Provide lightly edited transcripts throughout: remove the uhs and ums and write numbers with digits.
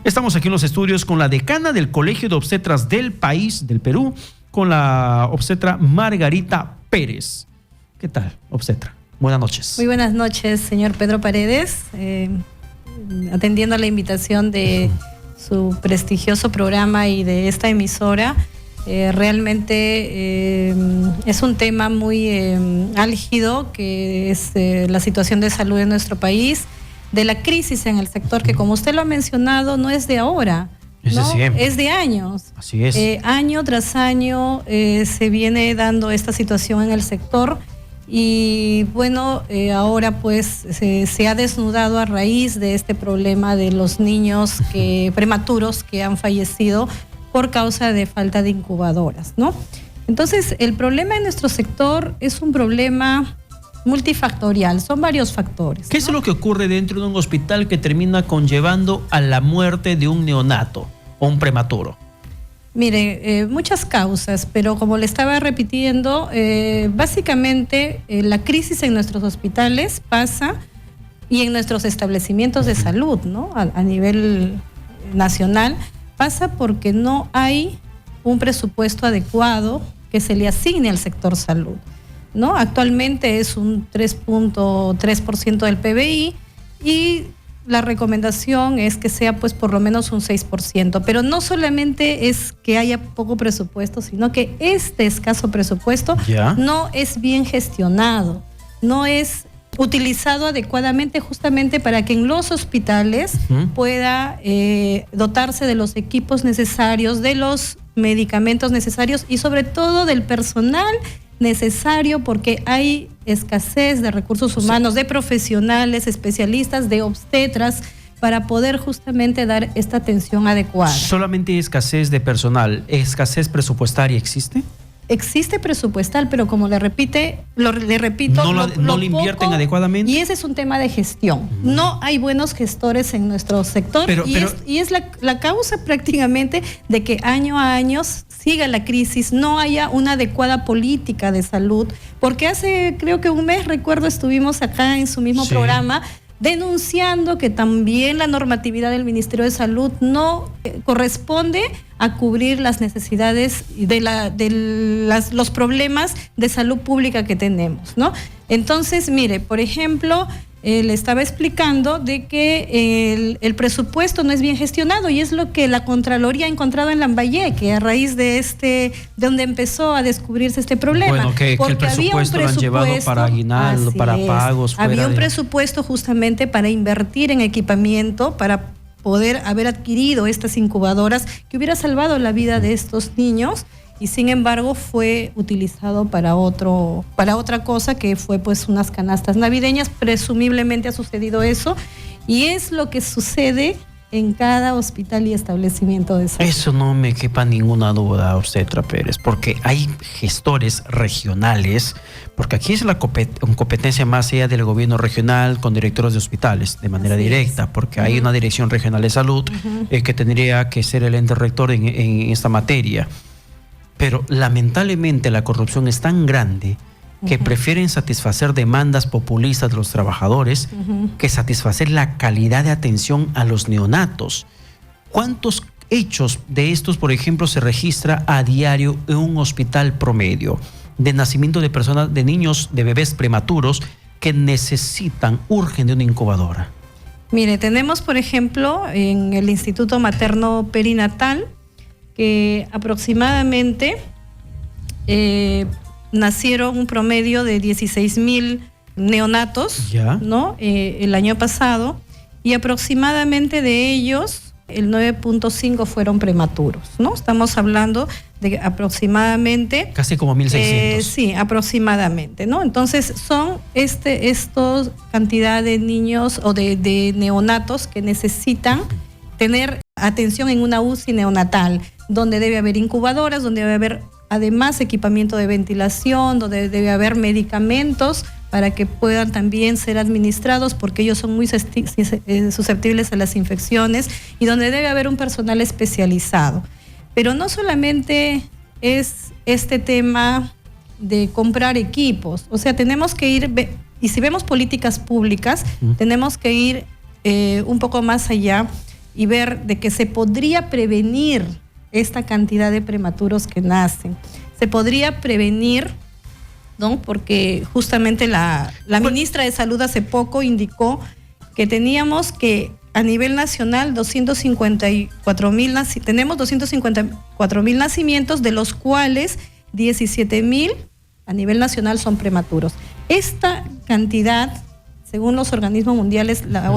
Estamos aquí en los estudios con la decana del Colegio de Obstetras del país, del Perú, con la obstetra Margarita Pérez. ¿Qué tal, obstetra? Buenas noches. Muy buenas noches, señor Pedro Paredes. Atendiendo a la invitación de su prestigioso programa y de esta emisora, realmente es un tema muy álgido, que es la situación de salud en nuestro país, de la crisis en el sector, que como usted lo ha mencionado, no es de ahora, es de siempre. Es de años. Así es. Año tras año se viene dando esta situación en el sector. Y bueno, ahora pues se ha desnudado a raíz de este problema de los niños prematuros que han fallecido por causa de falta de incubadoras, ¿no? Entonces, el problema en nuestro sector es un problema multifactorial, son varios factores, ¿no? ¿Qué es lo que ocurre dentro de un hospital que termina conllevando a la muerte de un neonato o un prematuro? Mire, muchas causas, pero como le estaba repitiendo, básicamente la crisis en nuestros hospitales pasa, y en nuestros establecimientos de salud, ¿no? A nivel nacional, pasa porque no hay un presupuesto adecuado que se le asigne al sector salud, ¿no? Actualmente es un 3.3% del PBI y la recomendación es que sea pues por lo menos un 6%, pero no solamente es que haya poco presupuesto, sino que este escaso presupuesto no es bien gestionado, no es utilizado adecuadamente, justamente para que en los hospitales pueda dotarse de los equipos necesarios, de los medicamentos necesarios y sobre todo del personal necesario, porque hay escasez de recursos humanos, de profesionales, especialistas, de obstetras, para poder justamente dar esta atención adecuada. ¿Solamente escasez de personal, escasez presupuestaria existe? Existe presupuestal, pero como le repito, no le invierten poco, adecuadamente. Y ese es un tema de gestión. No hay buenos gestores en nuestro sector, y es la causa prácticamente de que año a año siga la crisis, no haya una adecuada política de salud, porque hace creo que un mes, recuerdo, estuvimos acá en su mismo programa denunciando que también la normatividad del Ministerio de Salud no corresponde a cubrir las necesidades de los problemas de salud pública que tenemos, ¿no? Entonces, mire, por ejemplo, le estaba explicando de que el presupuesto no es bien gestionado, y es lo que la Contraloría ha encontrado en Lambayeque a raíz de donde empezó a descubrirse este problema. Bueno, que el presupuesto lo han llevado para aguinaldo, para pagos. Había un presupuesto justamente para invertir en equipamiento, para poder haber adquirido estas incubadoras que hubiera salvado la vida de estos niños, y sin embargo fue utilizado para otra cosa, que fue pues unas canastas navideñas. Presumiblemente ha sucedido eso, y es lo que sucede en cada hospital y establecimiento de salud. Eso no me quepa ninguna duda, obstetra Pérez, porque hay gestores regionales, porque aquí es la competencia más allá del gobierno regional con directores de hospitales de manera directa, porque hay una dirección regional de salud que tendría que ser el ente rector en esta materia. Pero lamentablemente la corrupción es tan grande que prefieren satisfacer demandas populistas de los trabajadores que satisfacer la calidad de atención a los neonatos. ¿Cuántos hechos de estos, por ejemplo, se registra a diario en un hospital promedio de nacimiento de personas, de niños, de bebés prematuros que urgen de una incubadora? Mire, tenemos, por ejemplo, en el Instituto Materno Perinatal, que aproximadamente nacieron un promedio de 16,000 neonatos, ¿no? El año pasado, y aproximadamente de ellos el 9.5 fueron prematuros, ¿no? Estamos hablando de aproximadamente casi como 1,600. Sí, aproximadamente, ¿no? Entonces son estos cantidad de niños o de neonatos que necesitan tener atención en una UCI neonatal, donde debe haber incubadoras, donde debe haber además equipamiento de ventilación, donde debe haber medicamentos para que puedan también ser administrados, porque ellos son muy susceptibles a las infecciones, y donde debe haber un personal especializado. Pero no solamente es este tema de comprar equipos, o sea, tenemos que ir, y si vemos políticas públicas, tenemos que ir un poco más allá y ver de que se podría prevenir esta cantidad de prematuros que nacen. Se podría prevenir, ¿no? Porque justamente la ministra de Salud hace poco indicó que teníamos que a nivel nacional tenemos 254,000 nacimientos, de los cuales 17,000 a nivel nacional son prematuros. Esta cantidad, según los organismos mundiales, la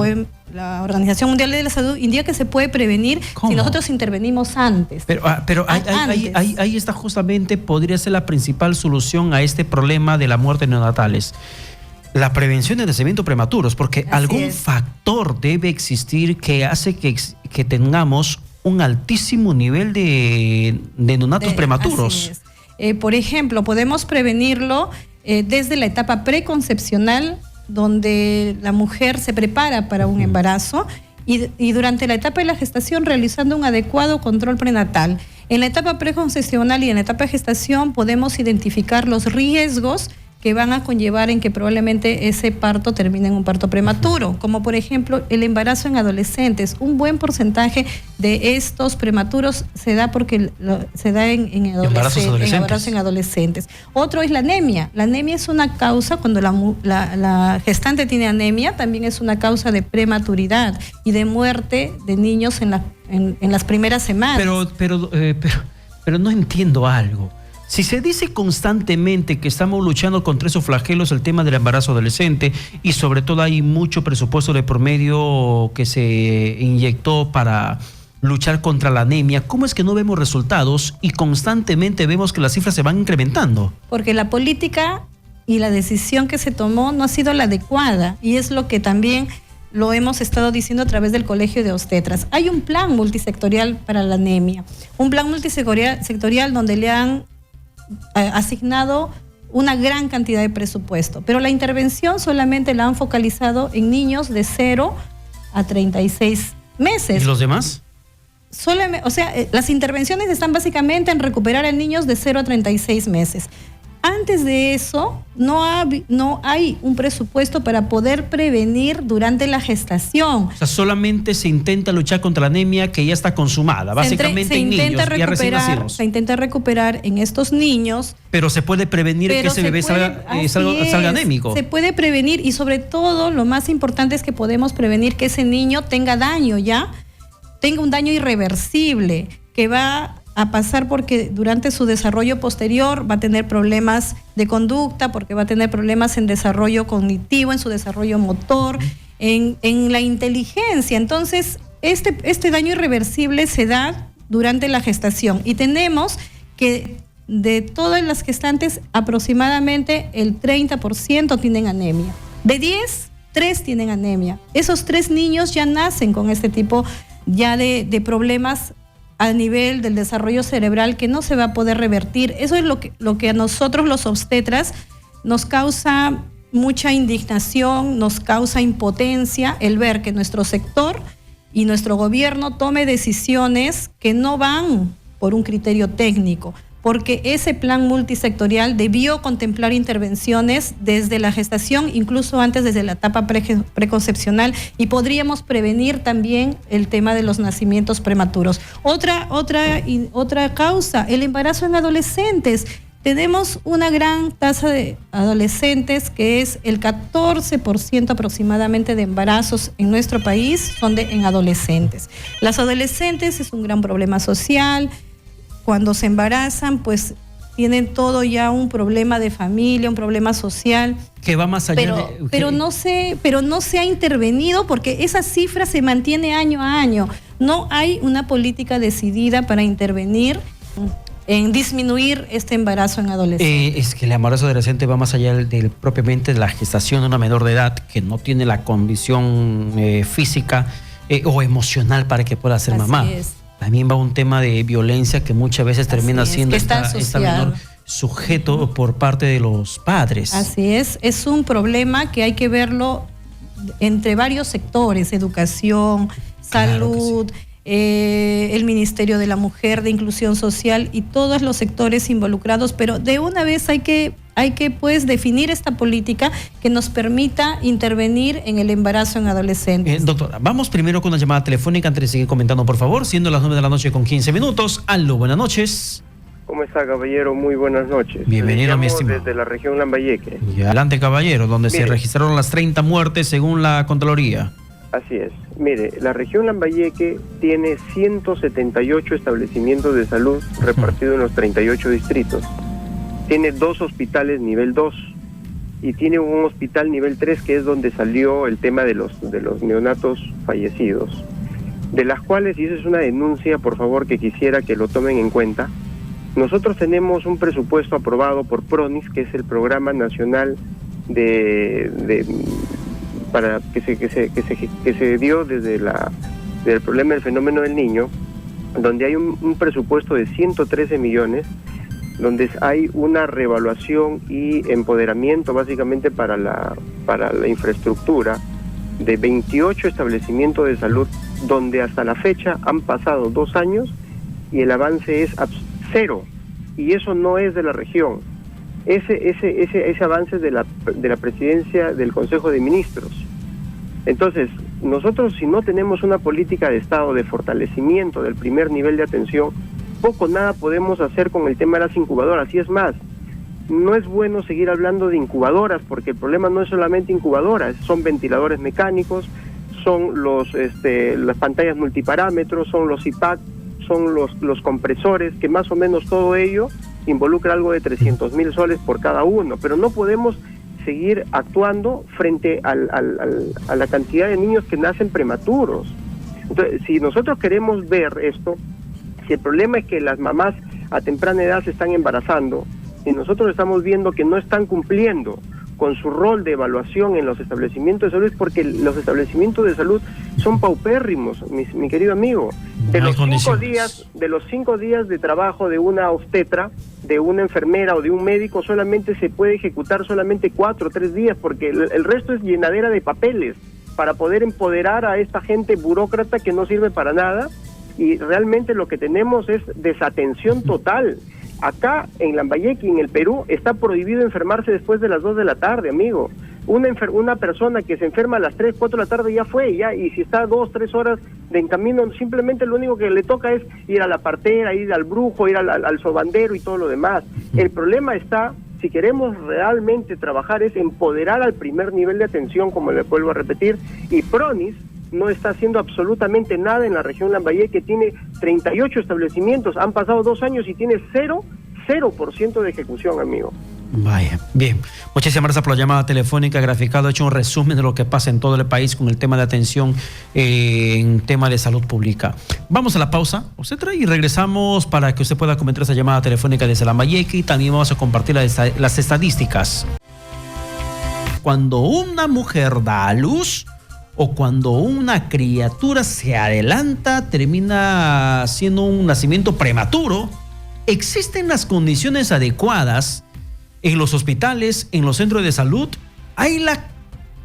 Organización Mundial de la Salud indica que se puede prevenir si nosotros intervenimos antes. Pero ahí está justamente, podría ser la principal solución a este problema de la muerte neonatales. La prevención de nacimientos prematuros, porque algún factor debe existir que hace que tengamos un altísimo nivel de neonatos prematuros. Así es. Por ejemplo, podemos prevenirlo desde la etapa preconcepcional, donde la mujer se prepara para un embarazo, y durante la etapa de la gestación realizando un adecuado control prenatal. En la etapa preconcepcional y en la etapa de gestación podemos identificar los riesgos que van a conllevar en que probablemente ese parto termine en un parto prematuro, como por ejemplo el embarazo en adolescentes. Un buen porcentaje de estos prematuros se da porque se da en adolescentes. Otro es la anemia. La anemia es una causa, cuando la gestante tiene anemia, también es una causa de prematuridad y de muerte de niños en las primeras semanas. Pero no entiendo algo. Si se dice constantemente que estamos luchando contra esos flagelos, el tema del embarazo adolescente, y sobre todo hay mucho presupuesto de por medio que se inyectó para luchar contra la anemia, ¿cómo es que no vemos resultados y constantemente vemos que las cifras se van incrementando? Porque la política y la decisión que se tomó no ha sido la adecuada, y es lo que también lo hemos estado diciendo a través del Colegio de Obstetras. Hay un plan multisectorial para la anemia, un plan multisectorial donde le han asignado una gran cantidad de presupuesto, pero la intervención solamente la han focalizado en niños de 0 a 36 meses. ¿Y los demás? Las intervenciones están básicamente en recuperar a niños de 0 a 36 meses. Antes de eso, no hay un presupuesto para poder prevenir durante la gestación. O sea, solamente se intenta luchar contra la anemia que ya está consumada, básicamente en niños ya recién nacidos. Se intenta recuperar en estos niños. Pero se puede prevenir que ese bebé salga anémico. Se puede prevenir, y sobre todo lo más importante es que podemos prevenir que ese niño tenga un daño irreversible, que va a pasar porque durante su desarrollo posterior va a tener problemas de conducta, porque va a tener problemas en desarrollo cognitivo, en su desarrollo motor, en la inteligencia. Entonces, este daño irreversible se da durante la gestación, y tenemos que de todas las gestantes aproximadamente el 30% tienen anemia. De 10, 3 tienen anemia. Esos 3 niños ya nacen con este tipo ya de problemas a nivel del desarrollo cerebral que no se va a poder revertir. Eso es lo que a nosotros los obstetras nos causa mucha indignación, nos causa impotencia el ver que nuestro sector y nuestro gobierno tome decisiones que no van por un criterio técnico, porque ese plan multisectorial debió contemplar intervenciones desde la gestación, incluso antes, desde la etapa preconcepcional, y podríamos prevenir también el tema de los nacimientos prematuros. Otra causa, el embarazo en adolescentes. Tenemos una gran tasa de adolescentes, que es el 14% aproximadamente de embarazos en nuestro país son en adolescentes. Las adolescentes es un gran problema social. Cuando se embarazan, pues tienen todo ya un problema de familia, un problema social. Que va más allá pero no se ha intervenido, porque esa cifra se mantiene año a año. No hay una política decidida para intervenir en disminuir este embarazo en adolescentes. Es que el embarazo adolescente va más allá propiamente de la gestación de una menor de edad que no tiene la condición física o emocional para que pueda ser mamá. Es. También va un tema de violencia que muchas veces termina siendo esta menor sujeto por parte de los padres. Así es un problema que hay que verlo entre varios sectores: educación, salud, el Ministerio de la Mujer, de Inclusión Social y todos los sectores involucrados, pero de una vez hay que pues definir esta política que nos permita intervenir en el embarazo en adolescentes. Doctora, vamos primero con una llamada telefónica antes de seguir comentando, por favor, siendo las 9 de la noche con 15 minutos. Aló, buenas noches. ¿Cómo está, caballero? Muy buenas noches. Bienvenido, mi estimado. Desde la región Lambayeque. Y adelante, caballero, donde Mire, se registraron las 30 muertes según la Contraloría. Así es. Mire, la región Lambayeque tiene 178 establecimientos de salud repartidos en los 38 distritos. Tiene 2 hospitales nivel 2 y tiene un hospital nivel 3 que es donde salió el tema de los neonatos fallecidos. De las cuales, y esa es una denuncia, por favor, que quisiera que lo tomen en cuenta. Nosotros tenemos un presupuesto aprobado por PRONIS, que es el Programa Nacional para que se dio desde el problema del fenómeno del niño, donde hay un presupuesto de 113 millones, donde hay una reevaluación y empoderamiento básicamente para la infraestructura de 28 establecimientos de salud, donde hasta la fecha han pasado 2 años y el avance es 0, y eso no es de la región. Ese avance es de la presidencia del Consejo de Ministros. Entonces, nosotros, si no tenemos una política de Estado de fortalecimiento del primer nivel de atención, poco nada podemos hacer con el tema de las incubadoras. Y es más, no es bueno seguir hablando de incubadoras, porque el problema no es solamente incubadoras, son ventiladores mecánicos, son las pantallas multiparámetros, son los IPAC, son los compresores, que más o menos todo ello involucra algo de 300,000 soles por cada uno, pero no podemos seguir actuando frente a la cantidad de niños que nacen prematuros. Entonces, si nosotros queremos ver esto, si el problema es que las mamás a temprana edad se están embarazando y nosotros estamos viendo que no están cumpliendo con su rol de evaluación en los establecimientos de salud, es porque los establecimientos de salud son paupérrimos, mi querido amigo. De los 5 días de trabajo de una obstetra, de una enfermera o de un médico, solamente se puede ejecutar solamente 4 o 3 días, porque el resto es llenadera de papeles para poder empoderar a esta gente burócrata que no sirve para nada, y realmente lo que tenemos es desatención total. Acá en Lambayeque, en el Perú, está prohibido enfermarse después de las 2 de la tarde, amigo. Una persona que se enferma a las 3, 4 de la tarde ya fue, y si está 2, 3 horas de en camino, simplemente lo único que le toca es ir a la partera, ir al brujo, ir al sobandero y todo lo demás. El problema está, si queremos realmente trabajar, es empoderar al primer nivel de atención, como le vuelvo a repetir, y PRONIS no está haciendo absolutamente nada en la región Lambayeque, que tiene 38 establecimientos, han pasado 2 años y tiene 0% de ejecución, amigo. Vaya, bien. Muchísimas gracias por la llamada telefónica. Graficado ha hecho un resumen de lo que pasa en todo el país con el tema de atención en tema de salud pública. Vamos a la pausa, etcétera, y regresamos para que usted pueda comentar esa llamada telefónica desde Lambayeque, y también vamos a compartir las estadísticas. Cuando una mujer da a luz o cuando una criatura se adelanta, termina siendo un nacimiento prematuro, ¿existen las condiciones adecuadas en los hospitales, en los centros de salud? ¿Hay la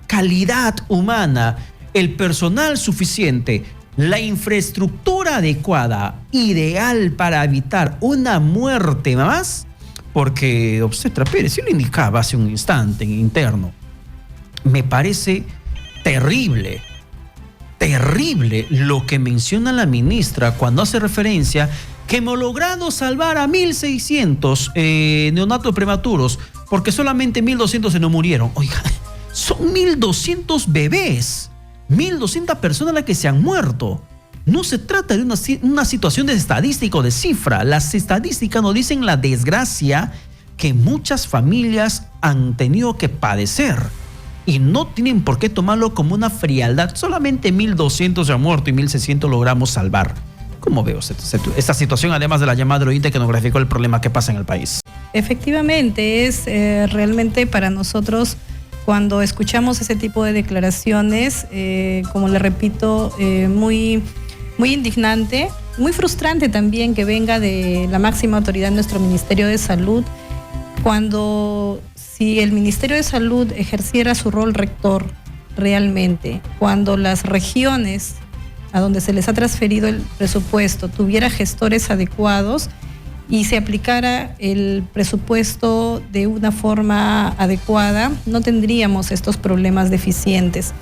calidad humana, el personal suficiente, la infraestructura adecuada, ideal para evitar una muerte más? Porque, obstetra Pérez, yo lo indicaba hace un instante en interno, me parece terrible lo que menciona la ministra cuando hace referencia que hemos logrado salvar a 1,600 neonatos prematuros, porque solamente 1,200 se nos murieron. Oiga, son 1,200 bebés, 1,200 personas las que se han muerto. No se trata de una situación de estadística o de cifra. Las estadísticas nos dicen la desgracia que muchas familias han tenido que padecer. Y no tienen por qué tomarlo como una frialdad. Solamente 1,200 se han muerto y 1,600 logramos salvar. ¿Cómo veo esta situación, además de la llamada del oyente que nos graficó el problema que pasa en el país? Efectivamente, es realmente para nosotros, cuando escuchamos ese tipo de declaraciones, como le repito, muy indignante, muy frustrante también que venga de la máxima autoridad de nuestro Ministerio de Salud, cuando si el Ministerio de Salud ejerciera su rol rector realmente, cuando las regiones a donde se les ha transferido el presupuesto tuviera gestores adecuados y se aplicara el presupuesto de una forma adecuada, no tendríamos estos problemas deficientes.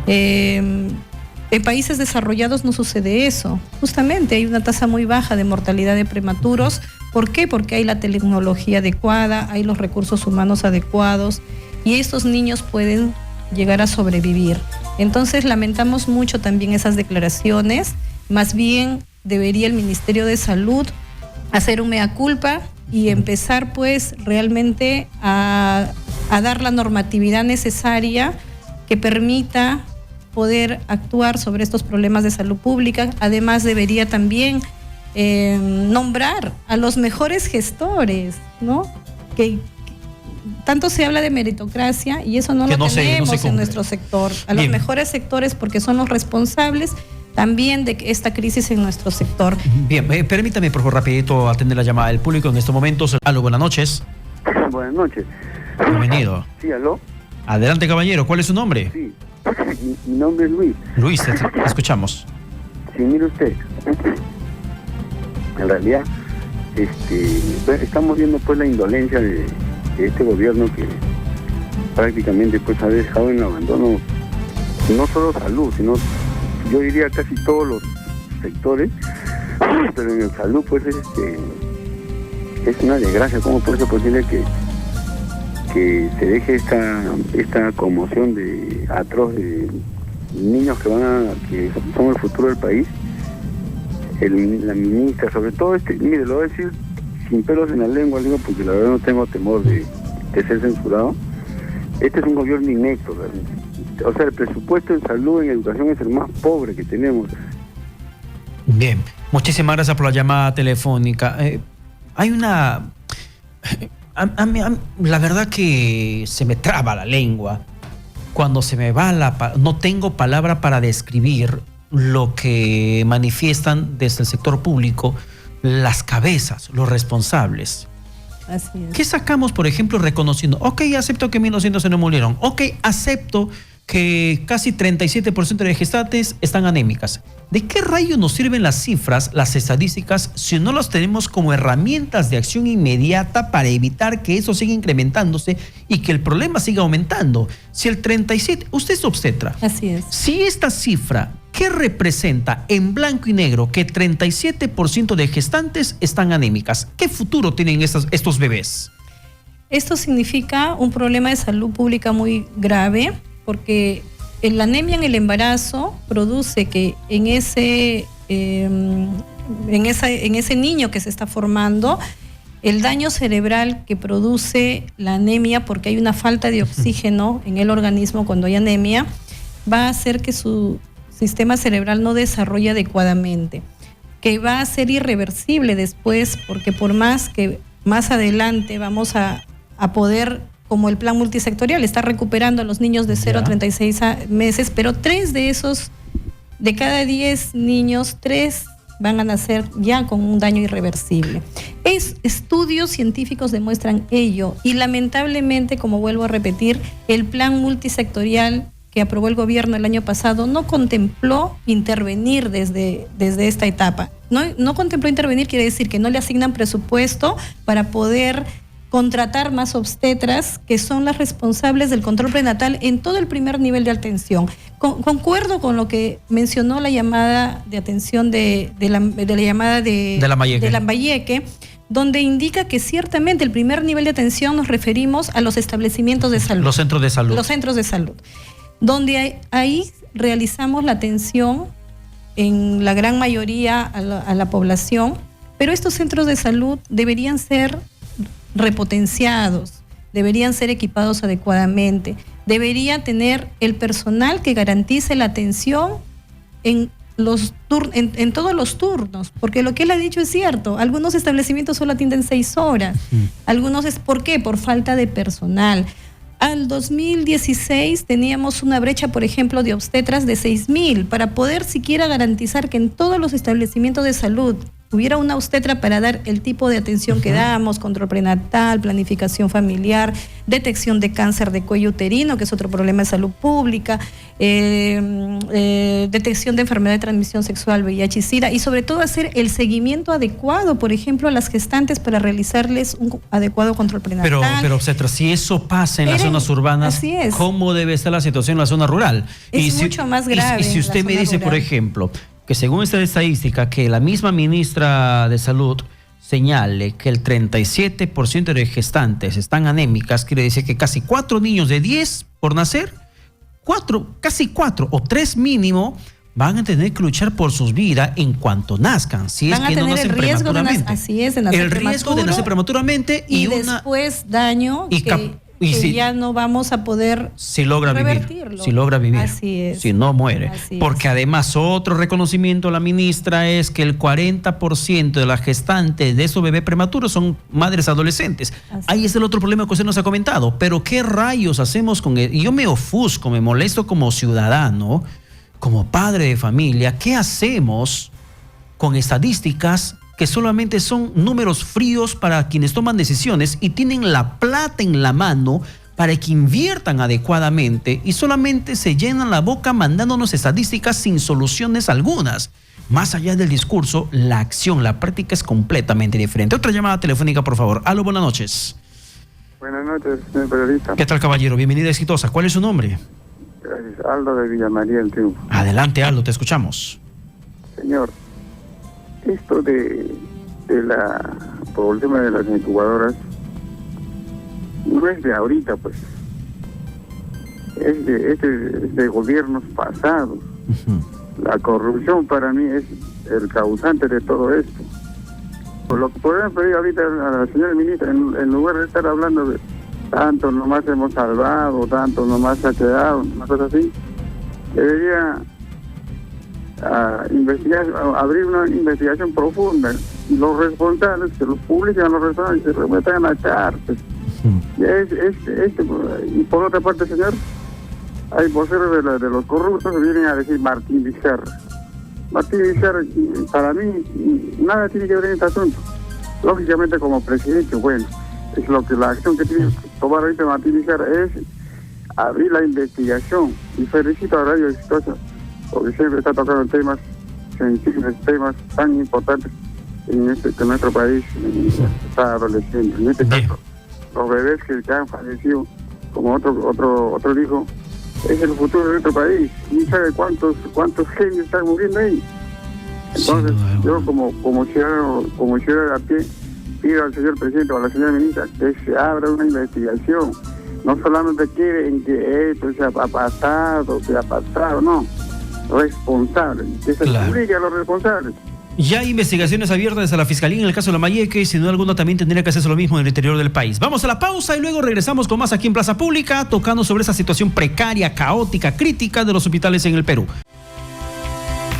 En países desarrollados no sucede eso. Justamente hay una tasa muy baja de mortalidad de prematuros. ¿Por qué? Porque hay la tecnología adecuada, hay los recursos humanos adecuados y estos niños pueden llegar a sobrevivir. Entonces lamentamos mucho también esas declaraciones. Más bien debería el Ministerio de Salud hacer un mea culpa y empezar pues realmente a dar la normatividad necesaria que permita poder actuar sobre estos problemas de salud pública. Además debería también nombrar a los mejores gestores, ¿no? Que tanto se habla de meritocracia y eso no lo tenemos en nuestro sector. A los mejores sectores porque son los responsables también de esta crisis en nuestro sector. Bien, permítame por favor rapidito atender la llamada del público en estos momentos. Aló, buenas noches. Buenas noches. Bienvenido. Sí, aló. Adelante, caballero, ¿cuál es su nombre? Sí, mi nombre es Luis. Luis, te escuchamos. Sí, mire usted, en realidad pues, estamos viendo pues la indolencia de este gobierno que prácticamente pues ha dejado en abandono no solo salud, sino yo diría casi todos los sectores, pero en el salud pues es una desgracia. ¿Cómo puede ser posible que se deje esta conmoción de atroz de niños que son el futuro del país? La ministra, sobre todo mire, lo voy a decir sin pelos en la lengua, digo, porque la verdad no tengo temor de ser censurado. Este es un gobierno inepto, realmente. O sea, el presupuesto en salud, en educación es el más pobre que tenemos. Bien, muchísimas gracias por la llamada telefónica. Hay una... la verdad que se me traba la lengua cuando se me va no tengo palabra para describir lo que manifiestan desde el sector público las cabezas, los responsables. Así es. ¿Qué sacamos, por ejemplo, reconociendo? Ok, acepto que 1.200 se nos murieron. Ok, acepto que casi 37% de gestantes están anémicas. ¿De qué rayo nos sirven las cifras, las estadísticas, si no las tenemos como herramientas de acción inmediata para evitar que eso siga incrementándose y que el problema siga aumentando? Si el 37%, usted es obstetra. Así es. Si esta cifra, ¿qué representa en blanco y negro que 37% de gestantes están anémicas? ¿Qué futuro tienen estos bebés? Esto significa un problema de salud pública muy grave, porque la anemia en el embarazo produce que en ese niño que se está formando, el daño cerebral que produce la anemia, porque hay una falta de oxígeno en el organismo cuando hay anemia, va a hacer que su sistema cerebral no desarrolle adecuadamente, que va a ser irreversible después, porque por más que más adelante vamos a poder, como el plan multisectorial, está recuperando a los niños de 0 a 36 meses, pero 3 de esos, de cada 10 niños, 3 van a nacer ya con un daño irreversible. Estudios científicos demuestran ello y lamentablemente, como vuelvo a repetir, el plan multisectorial que aprobó el gobierno el año pasado no contempló intervenir desde esta etapa. No contempló intervenir, quiere decir que no le asignan presupuesto para poder contratar más obstetras, que son las responsables del control prenatal en todo el primer nivel de atención. Concuerdo con lo que mencionó la llamada de atención de Lambayeque, donde indica que ciertamente el primer nivel de atención nos referimos a los establecimientos de salud. Los centros de salud. Los centros de salud, donde ahí realizamos la atención en la gran mayoría a la población, pero estos centros de salud deberían ser repotenciados, deberían ser equipados adecuadamente, debería tener el personal que garantice la atención en todos los turnos, porque lo que él ha dicho es cierto. Algunos establecimientos solo atienden 6 horas, algunos ¿por qué? Por falta de personal. Al 2016 teníamos una brecha, por ejemplo, de obstetras de 6.000 para poder siquiera garantizar que en todos los establecimientos de salud hubiera una obstetra para dar el tipo de atención que damos, control prenatal, planificación familiar, detección de cáncer de cuello uterino, que es otro problema de salud pública, detección de enfermedad de transmisión sexual, VIH y SIDA, y sobre todo hacer el seguimiento adecuado, por ejemplo, a las gestantes para realizarles un adecuado control prenatal. Pero obstetra, si eso pasa en las zonas urbanas, así es. ¿cómo debe estar la situación en la zona rural? Es mucho más grave. Y si usted me dice, por ejemplo, que según esta estadística, que la misma ministra de Salud señale que el 37% de gestantes están anémicas, quiere decir que casi 4 niños de 10 por nacer, casi 4 o 3 mínimo, van a tener que luchar por sus vidas en cuanto nazcan, si es que no nacen prematuramente. Así es, de nacer el riesgo de nacer prematuramente y después daño que ya no vamos a poder revertirlo. Si logra vivir, así es. Si no muere. Porque además otro reconocimiento a la ministra es que el 40% de las gestantes de esos bebés prematuros son madres adolescentes. Ahí es el otro problema que usted nos ha comentado. Pero ¿qué rayos hacemos con él? Y yo me ofusco, me molesto como ciudadano, como padre de familia. ¿Qué hacemos con estadísticas que solamente son números fríos para quienes toman decisiones y tienen la plata en la mano para que inviertan adecuadamente, y solamente se llenan la boca mandándonos estadísticas sin soluciones algunas? Más allá del discurso, la acción, la práctica es completamente diferente. Otra llamada telefónica, por favor. Aló, buenas noches. Buenas noches, señor periodista. ¿Qué tal, caballero? Bienvenida, exitosa. ¿Cuál es su nombre? Gracias. Aldo de Villa María del Triunfo. Adelante, Aldo, te escuchamos. Señor, esto por el tema de las incubadoras, no es de ahorita, pues. Es de gobiernos pasados. La corrupción para mí es el causante de todo esto. Por lo que podemos pedir ahorita a la señora ministra, en lugar de estar hablando de tanto nomás hemos salvado, tanto nomás ha quedado, una cosa así, debería abrir una investigación profunda. Los responsables, que los publiquen a los responsables, se remetan a la cárcel. Y por otra parte, señor, hay voceros de los corruptos que vienen a decir Martín Vizcarra. Martín Vizcarra, para mí, nada tiene que ver en este asunto. Lógicamente, como presidente, bueno, es lo que la acción que tiene que tomar ahorita Martín Vizcarra es abrir la investigación. Y felicito a Radio Exitosa, porque siempre está tocando temas sensibles, temas tan importantes que nuestro país está adoleciendo. En este caso, los bebés que han fallecido, como otro dijo, es el futuro de nuestro país. ¿Y sabe cuántos genios están muriendo ahí? Entonces, yo como ciudadano a pie, pido al señor presidente o a la señora ministra que se abra una investigación. No solamente quieren que esto se ha pasado, no. Responsables, que se publique a los responsables. Ya hay investigaciones abiertas desde la Fiscalía en el caso de Lambayeque, y sin duda alguna también tendría que hacerse lo mismo en el interior del país. Vamos a la pausa y luego regresamos con más aquí en Plaza Pública, tocando sobre esa situación precaria, caótica, crítica de los hospitales en el Perú.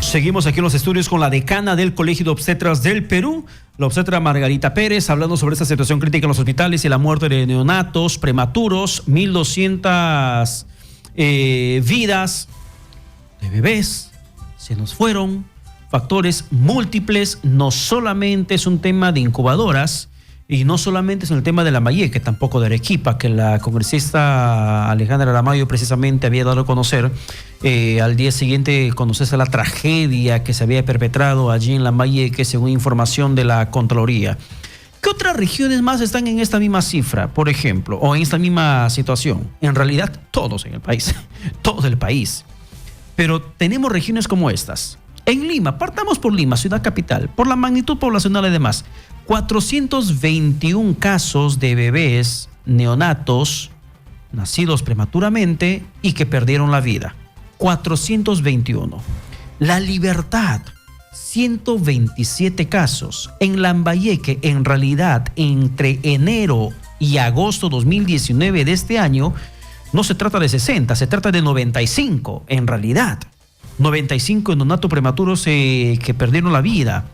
Seguimos aquí en los estudios con la decana del Colegio de Obstetras del Perú, la obstetra Margarita Pérez, hablando sobre esta situación crítica en los hospitales y la muerte de neonatos prematuros, 1.200 vidas de bebés se nos fueron. Factores múltiples, no solamente es un tema de incubadoras y no solamente es el tema de Lambayeque, tampoco de Arequipa, que la congresista Alejandra Aramayo precisamente había dado a conocer al día siguiente, conocerse la tragedia que se había perpetrado allí en Lambayeque, según información de la Contraloría. ¿Qué otras regiones más están en esta misma cifra, por ejemplo, o en esta misma situación? En realidad, todos en el país, todo el país. Pero tenemos regiones como estas. En Lima, partamos por Lima, ciudad capital, por la magnitud poblacional y demás, 421 casos de bebés neonatos nacidos prematuramente y que perdieron la vida. 421. La Libertad, 127 casos. En Lambayeque, en realidad, entre enero y agosto 2019 de este año, no se trata de 60, se trata de 95 en realidad. 95 neonatos prematuros que perdieron la vida.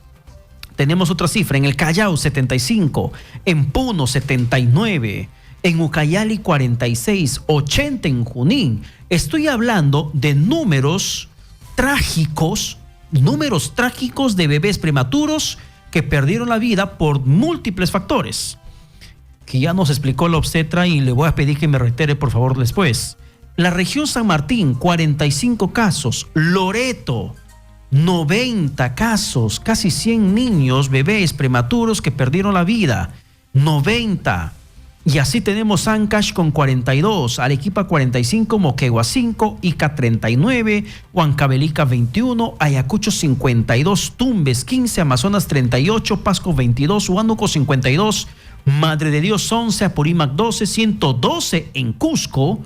Tenemos otra cifra, en el Callao 75, en Puno 79, en Ucayali 46, 80 en Junín. Estoy hablando de números trágicos de bebés prematuros que perdieron la vida por múltiples factores, que ya nos explicó la obstetra y le voy a pedir que me reitere por favor después. La región San Martín, 45 casos. Loreto, 90 casos. Casi 100 niños, bebés prematuros que perdieron la vida. 90. Y así tenemos Ancash con 42, Arequipa 45, Moquegua 5, Ica 39, Huancavelica 21, Ayacucho 52, Tumbes 15, Amazonas 38, Pasco 22, Huánuco 52, Madre de Dios 11, Apurímac 12, 112 en Cusco,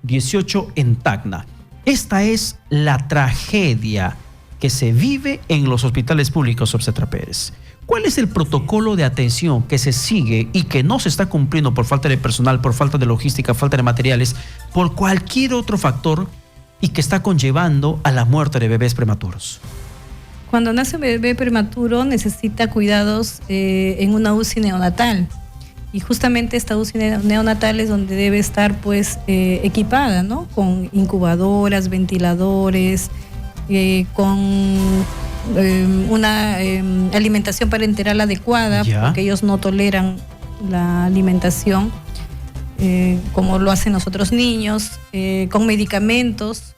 18 en Tacna. Esta es la tragedia que se vive en los hospitales públicos, obstetra Pérez. ¿Cuál es el protocolo de atención que se sigue y que no se está cumpliendo por falta de personal, por falta de logística, falta de materiales, por cualquier otro factor y que está conllevando a la muerte de bebés prematuros? Cuando nace un bebé prematuro necesita cuidados en una UCI neonatal. Y justamente esta UCI neonatal es donde debe estar pues equipada, ¿no? Con incubadoras, ventiladores, con una alimentación parenteral adecuada, porque ellos no toleran la alimentación como lo hacen los otros niños, con medicamentos,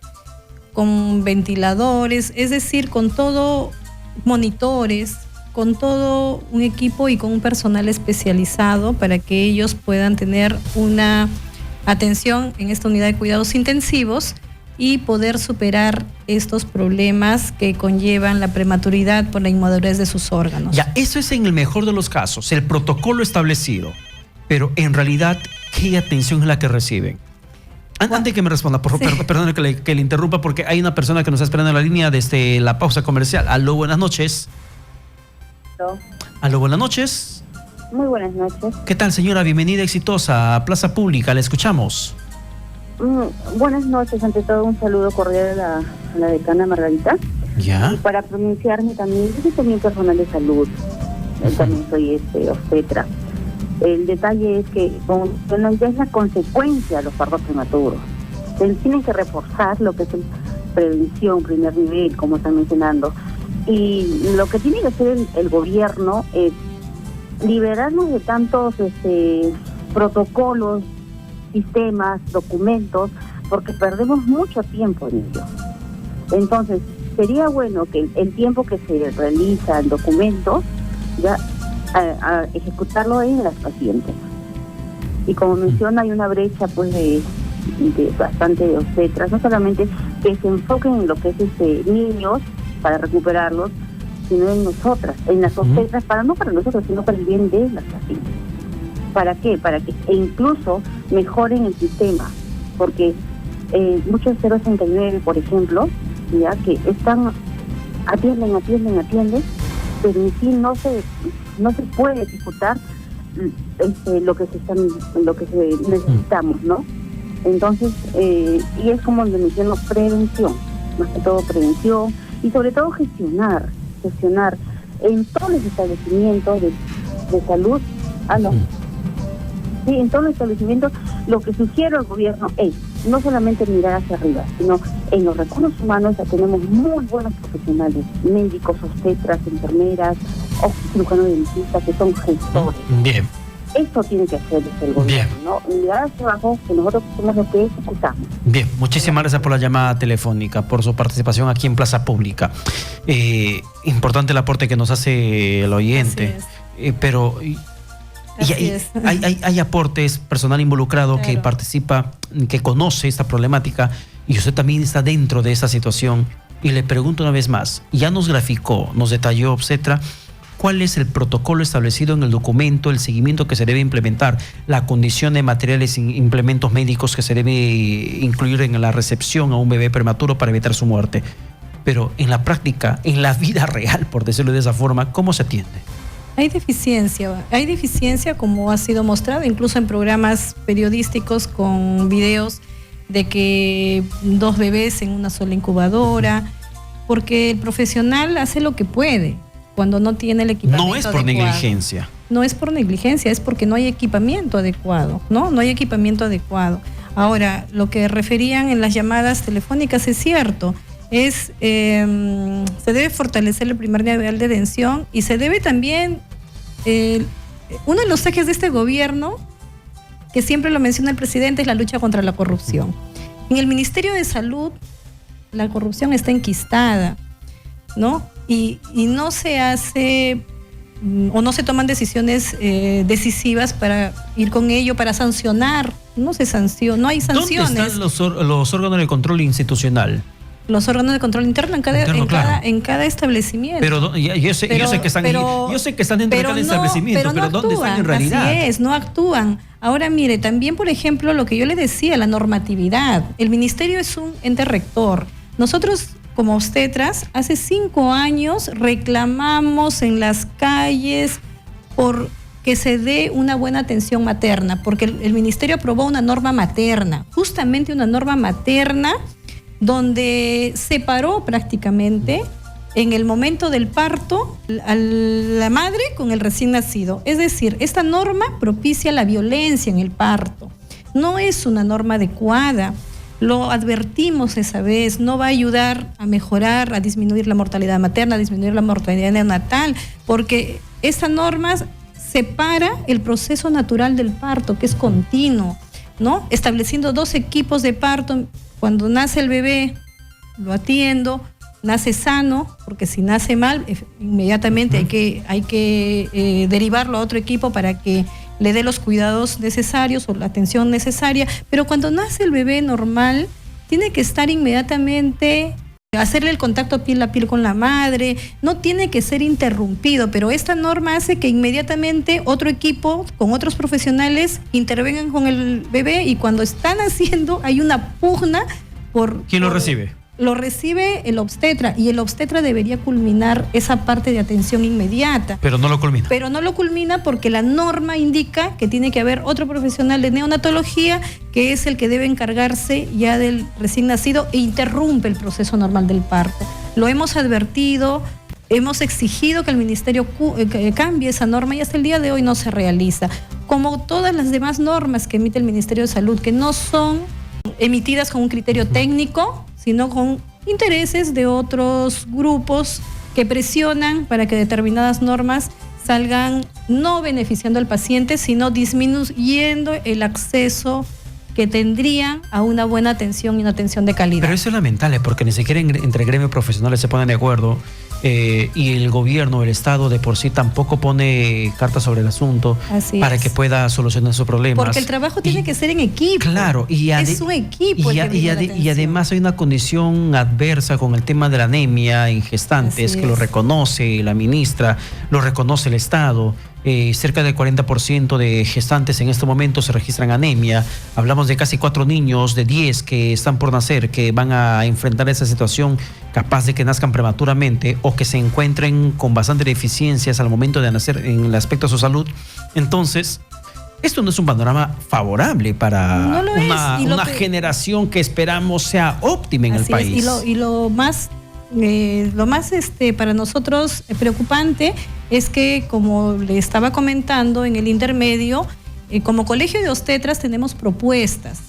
con ventiladores, es decir, con todo, monitores, con todo un equipo y con un personal especializado para que ellos puedan tener una atención en esta unidad de cuidados intensivos y poder superar estos problemas que conllevan la prematuridad por la inmadurez de sus órganos. Ya, eso es en el mejor de los casos, el protocolo establecido. Pero en realidad, ¿qué atención es la que reciben? Antes que me responda, por favor, perdone que le interrumpa porque hay una persona que nos está esperando en la línea desde la pausa comercial. Aló, buenas noches. Aló, buenas noches. Muy buenas noches. ¿Qué tal, señora? Bienvenida, exitosa a Plaza Pública, la escuchamos. Buenas noches, ante todo un saludo cordial a la decana Margarita. Ya. Y para pronunciarme también, yo soy también personal de salud, también soy obstetra. El detalle es que bueno, ya es la consecuencia de los partos prematuros. Se tienen que reforzar lo que es prevención, primer nivel, como están mencionando. Y lo que tiene que hacer el gobierno es liberarnos de tantos protocolos, sistemas, documentos, porque perdemos mucho tiempo en ello. Entonces, sería bueno que el tiempo que se realiza el documento, ya a ejecutarlo en las pacientes. Y como menciona, hay una brecha pues de bastante de obstetras, no solamente que se enfoquen en lo que es niños para recuperarlos, sino en nosotras, en las obstetras, no para nosotros, sino para el bien de las pacientes. ¿Para qué? Para que incluso mejoren el sistema, porque muchos 069, por ejemplo, ya que están atienden, pero en sí no se puede ejecutar lo que necesitamos, ¿no? Entonces, y es como le menciono, prevención, más que todo prevención, y sobre todo gestionar en todos los establecimientos de salud. Sí, en todos los establecimientos lo que sugiere el gobierno es no solamente mirar hacia arriba, sino en los recursos humanos ya tenemos muy buenos profesionales, médicos, obstetras, enfermeras, cirujanos dentistas, que son gestores. Bien. Esto tiene que hacer el gobierno, ¿no? Mirar hacia abajo, que nosotros somos los que ejecutamos. Bien, muchísimas gracias por la llamada telefónica, por su participación aquí en Plaza Pública. Importante el aporte que nos hace el oyente, pero... hay aportes, personal involucrado, claro, que participa, que conoce esta problemática, y usted también está dentro de esa situación. Y le pregunto una vez más, ya nos graficó, nos detalló obstetra, ¿cuál es el protocolo establecido en el documento, el seguimiento que se debe implementar, la condición de materiales e implementos médicos que se debe incluir en la recepción a un bebé prematuro para evitar su muerte? Pero en la práctica, en la vida real, por decirlo de esa forma, ¿cómo se atiende? Hay deficiencia como ha sido mostrado incluso en programas periodísticos con videos de que 2 bebés en una sola incubadora, porque el profesional hace lo que puede cuando no tiene el equipamiento No es por adecuado. negligencia. No es por negligencia, es porque no hay equipamiento adecuado, ¿no? No hay equipamiento adecuado. Ahora, lo que referían en las llamadas telefónicas es cierto. se debe fortalecer el primer nivel de atención y se debe también, uno de los ejes de este gobierno, que siempre lo menciona el presidente, es la lucha contra la corrupción. En el Ministerio de Salud, la corrupción está enquistada, ¿no? Y no se hace o no se toman decisiones decisivas para ir con ello, para sancionar. No se sanciona, no hay sanciones. ¿Dónde están los órganos de control institucional? Los órganos de control interno en cada establecimiento. Pero yo sé que están dentro de cada establecimiento, pero ¿dónde están en realidad? Así es, no actúan. Ahora mire, también por ejemplo lo que yo le decía, la normatividad. El ministerio es un ente rector. Nosotros como obstetras hace 5 años reclamamos en las calles por que se dé una buena atención materna, porque el ministerio aprobó una norma materna, justamente una norma materna donde separó prácticamente en el momento del parto a la madre con el recién nacido. Es decir, esta norma propicia la violencia en el parto. No es una norma adecuada. Lo advertimos esa vez, no va a ayudar a mejorar, a disminuir la mortalidad materna, a disminuir la mortalidad neonatal, porque esta norma separa el proceso natural del parto, que es continuo, ¿no? Estableciendo 2 equipos de parto. Cuando nace el bebé, lo atiendo, nace sano, porque si nace mal, inmediatamente hay que derivarlo a otro equipo para que le dé los cuidados necesarios o la atención necesaria. Pero cuando nace el bebé normal, tiene que estar inmediatamente, hacerle el contacto piel a piel con la madre, no tiene que ser interrumpido, pero esta norma hace que inmediatamente otro equipo con otros profesionales intervengan con el bebé y cuando están haciendo hay una pugna por... ¿Quién lo recibe? Lo recibe el obstetra y el obstetra debería culminar esa parte de atención inmediata. Pero no lo culmina. Pero no lo culmina porque la norma indica que tiene que haber otro profesional de neonatología que es el que debe encargarse ya del recién nacido e interrumpe el proceso normal del parto. Lo hemos advertido, hemos exigido que el ministerio cambie esa norma y hasta el día de hoy no se realiza. Como todas las demás normas que emite el Ministerio de Salud, que no son emitidas con un criterio técnico, sino con intereses de otros grupos que presionan para que determinadas normas salgan no beneficiando al paciente, sino disminuyendo el acceso que tendrían a una buena atención y una atención de calidad. Pero eso es lamentable, porque ni siquiera entre gremios profesionales se ponen de acuerdo y el gobierno, el Estado de por sí tampoco pone cartas sobre el asunto para que pueda solucionar sus problemas. Porque el trabajo tiene que ser en equipo. Claro. Es un equipo. Y además hay una condición adversa con el tema de la anemia en gestantes, que lo reconoce la ministra, lo reconoce el Estado. Cerca del 40% de gestantes en este momento se registran anemia. Hablamos de casi 4 niños de 10 que están por nacer, que van a enfrentar esa situación, capaz de que nazcan prematuramente o que se encuentren con bastantes deficiencias al momento de nacer en el aspecto de su salud. Entonces, esto no es un panorama favorable para una generación que esperamos sea óptima en el país. Y lo más para nosotros preocupante es que, como le estaba comentando en el intermedio, como Colegio de Obstetras tenemos propuestas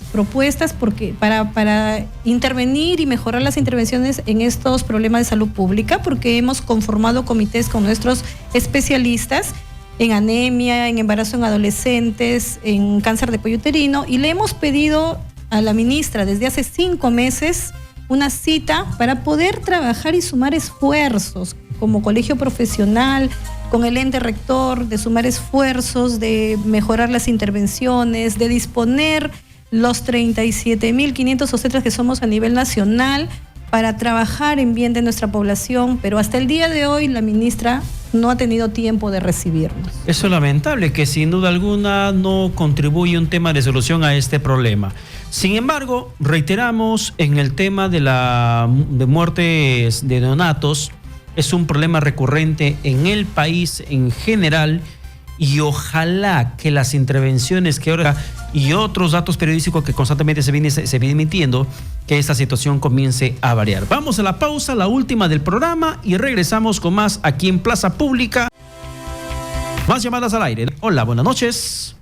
porque para intervenir y mejorar las intervenciones en estos problemas de salud pública, porque hemos conformado comités con nuestros especialistas en anemia, en embarazo en adolescentes, en cáncer de cuello uterino, y le hemos pedido a la ministra desde hace 5 meses una cita para poder trabajar y sumar esfuerzos como colegio profesional, con el ente rector, de sumar esfuerzos, de mejorar las intervenciones, de disponer los 37.500 obstetras que somos a nivel nacional para trabajar en bien de nuestra población, pero hasta el día de hoy la ministra no ha tenido tiempo de recibirnos. Eso es lamentable, que sin duda alguna no contribuye un tema de solución a este problema. Sin embargo, reiteramos en el tema de muertes de neonatos, es un problema recurrente en el país en general y ojalá que las intervenciones que ahora y otros datos periodísticos que constantemente se viene emitiendo, que esta situación comience a variar. Vamos a la pausa, la última del programa, y regresamos con más aquí en Plaza Pública. Más llamadas al aire. Hola, buenas noches.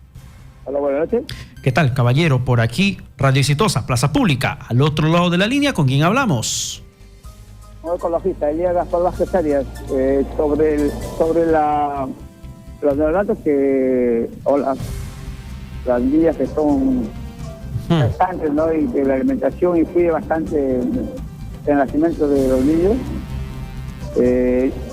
Hola, buenas noches. ¿Qué tal, caballero? Por aquí, Radio Exitosa, Plaza Pública. Al otro lado de la línea, ¿con quién hablamos? no ecologista, Elías Gaspar Vázquez Arias, sobre los neonatos o las niñas que son gestantes, ¿no? Y que la alimentación influye bastante en el nacimiento de los niños.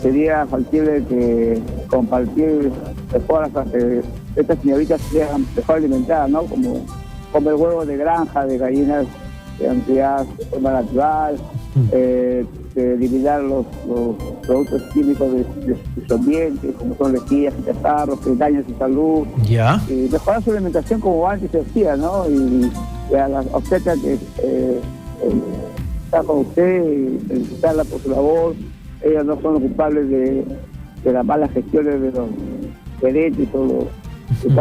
Sería factible que compartir mejoras para que estas señoritas sean mejor alimentadas, ¿no? Como comer huevos de granja, de gallinas criadas de forma natural, eliminar los productos químicos de su ambiente, como son lejías y catarros, que dañan su salud. Ya. Y mejorar su alimentación como antes se hacía, ¿no? Y a la obstetra que está con usted y felicitarla por su labor. Ellas no son los culpables de las malas gestiones de los gerentes o de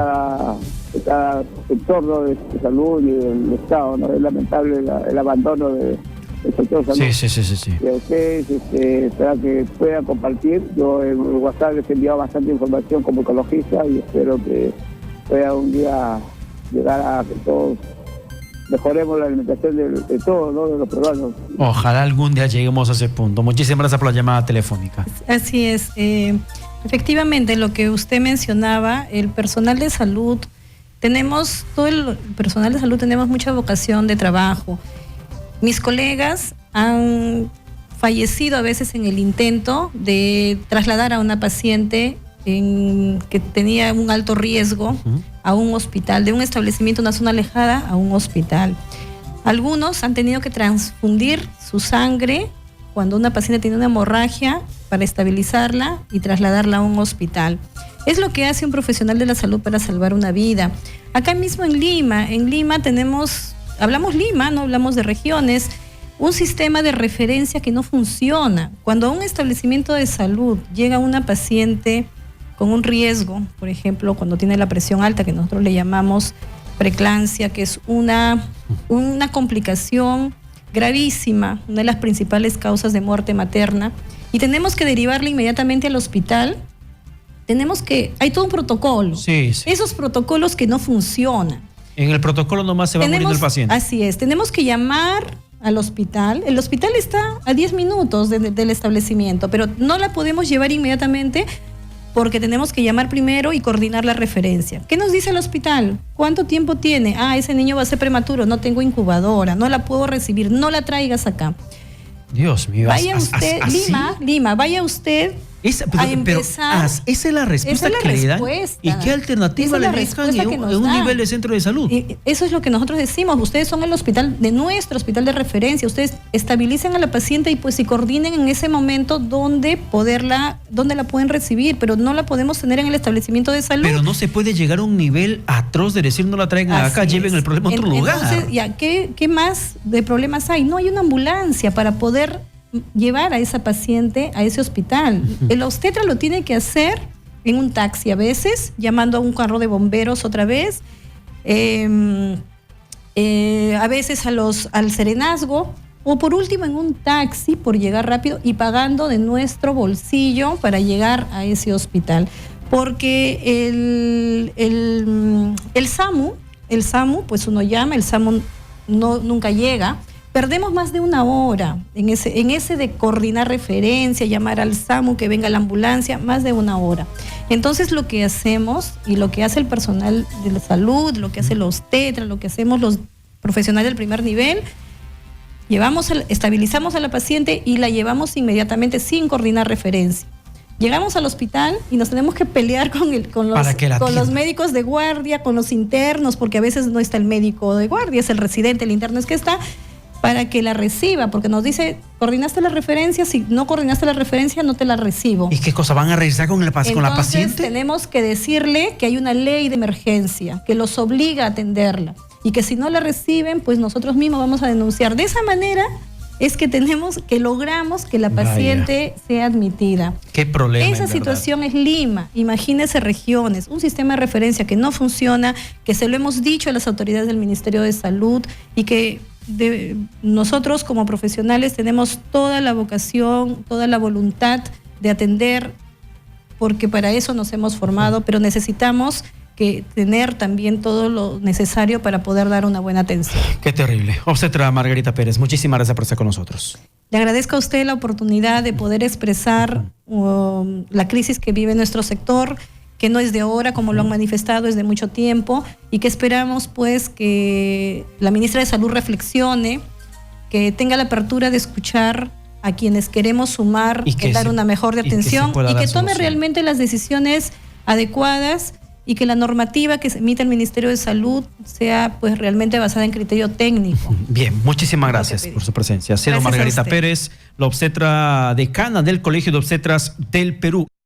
cada entorno de salud y del Estado, ¿no? Es lamentable el abandono del sector salud. Sí. Y a ustedes espero que puedan compartir. Yo en WhatsApp les he enviado bastante información como ecologista y espero que pueda un día llegar a que todos mejoremos la alimentación de todos, ¿no? De los peruanos. Ojalá algún día lleguemos a ese punto. Muchísimas gracias por la llamada telefónica. Así es. Efectivamente, lo que usted mencionaba, el personal de salud, todo el personal de salud tenemos mucha vocación de trabajo. Mis colegas han fallecido a veces en el intento de trasladar a una paciente que tenía un alto riesgo a un hospital, de un establecimiento, una zona alejada, a un hospital. Algunos han tenido que transfundir su sangre cuando una paciente tiene una hemorragia para estabilizarla y trasladarla a un hospital. Es lo que hace un profesional de la salud para salvar una vida. Acá mismo en Lima hablamos Lima, no hablamos de regiones, un sistema de referencia que no funciona. Cuando a un establecimiento de salud llega una paciente con un riesgo, por ejemplo, cuando tiene la presión alta, que nosotros le llamamos preeclampsia, que es una complicación gravísima, una de las principales causas de muerte materna, y tenemos que derivarla inmediatamente al hospital. Hay todo un protocolo. Sí. Esos protocolos que no funcionan. En el protocolo nomás se va muriendo el paciente. Así es, tenemos que llamar al hospital. El hospital está a 10 minutos del establecimiento, pero no la podemos llevar inmediatamente porque tenemos que llamar primero y coordinar la referencia. ¿Qué nos dice el hospital? ¿Cuánto tiempo tiene? Ese niño va a ser prematuro, no tengo incubadora, no la puedo recibir, no la traigas acá. Dios mío. Vaya usted, Lima, vaya usted a empezar. Esa es la respuesta que le dan. ¿Y qué alternativa le dejan en un nivel de centro de salud? Eso es lo que nosotros decimos. Ustedes son el hospital, nuestro hospital de referencia. Ustedes estabilicen a la paciente y pues si coordinen en ese momento dónde la pueden recibir, pero no la podemos tener en el establecimiento de salud. Pero no se puede llegar a un nivel atroz de decir no la traigan acá, lleven el problema a otro lugar. Entonces, ¿qué más de problemas hay? No hay una ambulancia para poder llevar a esa paciente a ese hospital. El obstetra lo tiene que hacer en un taxi a veces, llamando a un carro de bomberos otra vez, a veces al serenazgo, o por último en un taxi por llegar rápido y pagando de nuestro bolsillo para llegar a ese hospital. Porque el SAMU, pues uno llama, el SAMU nunca llega. Perdemos más de una hora en ese de coordinar referencia, llamar al SAMU, que venga la ambulancia, más de una hora. Entonces lo que hacemos y lo que hace el personal de la salud, lo que hace los obstetras, lo que hacemos los profesionales del primer nivel, estabilizamos a la paciente y la llevamos inmediatamente sin coordinar referencia. Llegamos al hospital y nos tenemos que pelear con los médicos de guardia, con los internos, porque a veces no está el médico de guardia, es el residente, el interno es que está, para que la reciba, porque nos dice, ¿coordinaste la referencia? Si no coordinaste la referencia, no te la recibo. ¿Y qué cosa? ¿Van a revisar con la paciente? Entonces tenemos que decirle que hay una ley de emergencia que los obliga a atenderla y que si no la reciben, pues nosotros mismos vamos a denunciar. De esa manera es que logramos que la paciente sea admitida. Qué problema. Esa situación es Lima. Imagínese regiones, un sistema de referencia que no funciona, que se lo hemos dicho a las autoridades del Ministerio de Salud y que nosotros como profesionales tenemos toda la vocación, toda la voluntad de atender, porque para eso nos hemos formado, pero necesitamos tener también todo lo necesario para poder dar una buena atención. Qué terrible. Obstetra Margarita Pérez, muchísimas gracias por estar con nosotros. Le agradezco a usted la oportunidad de poder expresar la crisis que vive nuestro sector, que no es de ahora, como lo han manifestado, es de mucho tiempo, y que esperamos pues que la ministra de Salud reflexione, que tenga la apertura de escuchar a quienes queremos sumar y dar una mejor atención y que tome realmente las decisiones adecuadas y que la normativa que se emite el Ministerio de Salud sea pues realmente basada en criterio técnico. Bien, muchísimas gracias por su presencia. Ha sido Margarita Pérez, la obstetra decana del Colegio de Obstetras del Perú.